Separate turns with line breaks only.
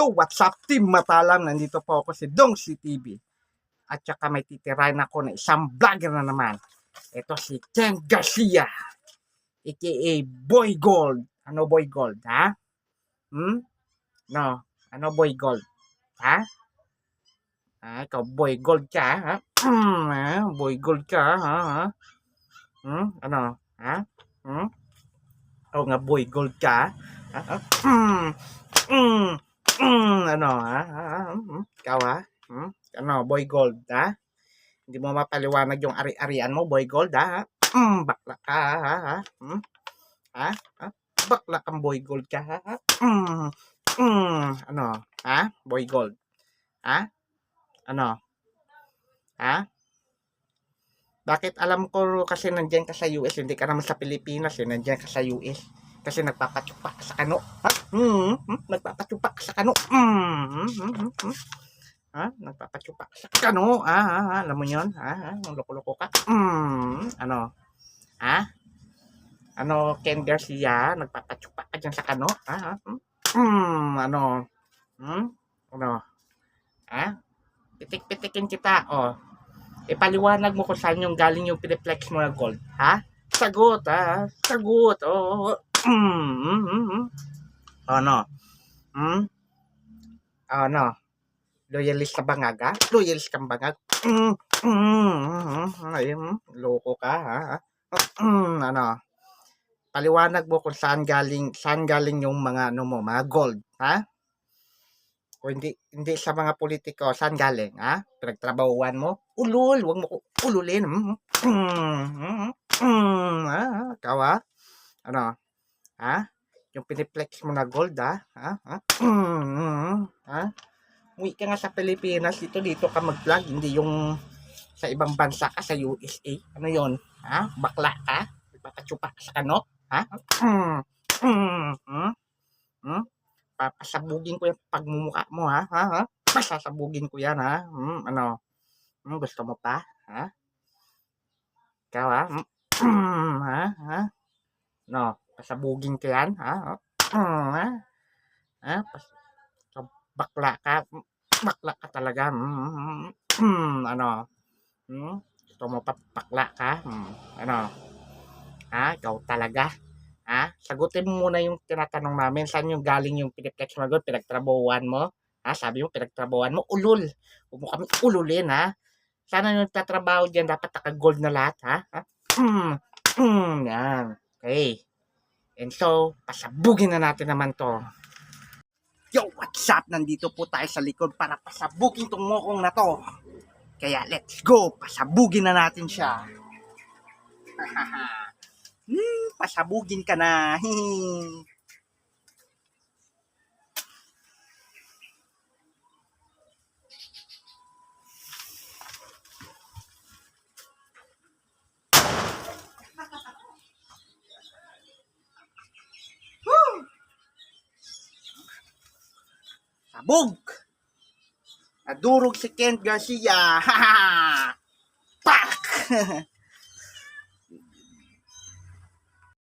So what's up team Matalam, nandito po ako si Dongsi TV. At saka may titirahin ako na isang vlogger na naman. Ito si Ken Garcia, aka Boy Gold. Ano Boy Gold, ha? No, ano Boy Gold, ha? Ikaw Boy Gold ka, ha? Boy Gold ka, ha? Ano, ha? O nga Boy Gold ka, ha? Ano, ha? Ikaw, ha? Ano, Boy Gold, ha? Hindi mo mapaliwanag yung ari-arian mo, Boy Gold, ha? Bakla ka, ha? Ha? Bakla kang Boy Gold ka, ha? Ano, ha? Boy Gold, ha? Ano, ha? Bakit alam ko kasi nandiyan ka sa US, hindi ka naman sa Pilipinas, nandiyan ka sa US. Kasi nagpapatsupak sa kano. Ha? Nagpapatsupak sa kano. Nagpapatsupak sa kano. Alam mo yun? Loko-loko ka. Ano? Ano, Ken Garcia? Nagpapatsupak ka dyan sa kano? Ano? Ano? Pitik-pitikin kita, oh. Ipaliwanag mo kung saan yung galing yung piniplex mo na gold. Ha? Sagot, ha? Sagot, oh. Ano? Ano? Loyalist ka bangag, ha? Loyalist kang bangag? Loko ka, ha? Ano? Paliwanag mo kung saan galing yung mga ano mo, mga gold, ha? O hindi sa mga politiko, saan galing, ha? Pinagtrabahuan mo? Ulul, wag mo ko ululin. Ikaw, ha? Ano? Ha? Yung piniplex mo na gold, ha? Uwi ka nga sa Pilipinas, dito ka mag-vlog, hindi yung sa ibang bansa ka, sa USA. Ano yon? Ha? Bakla ka? Ipapatsupak sa kano? Ha? Papasabugin ko yung pagmumukha mo, ha? Pasasabugin ko yan, ha? Ano? Gusto mo pa? Ha? Ikaw, ha? No, pasabugin ko yan, ha? Bakla ka? Bakla ka talaga? Ano? Gusto mo pa bakla ka? Ano? Ikaw talaga? Sagutin mo muna yung tinatanong namin. Saan yung galing yung piniplex mo? Pinagtrabahuan mo? Sabi mo, pinagtrabahuan mo? Ulul. Huwag mo kami ululin, ha? Sana yung tatrabaho dyan, dapat naka-gold na lahat, ha? Yan. Okay. And so, pasabugin na natin naman to. Yo, what's up? Nandito po tayo sa likod para pasabugin tong mokong na to. Kaya, let's go. Pasabugin na natin siya. Pasabugin ka na. Sabog! Nadurog si Ken Garcia. Pak!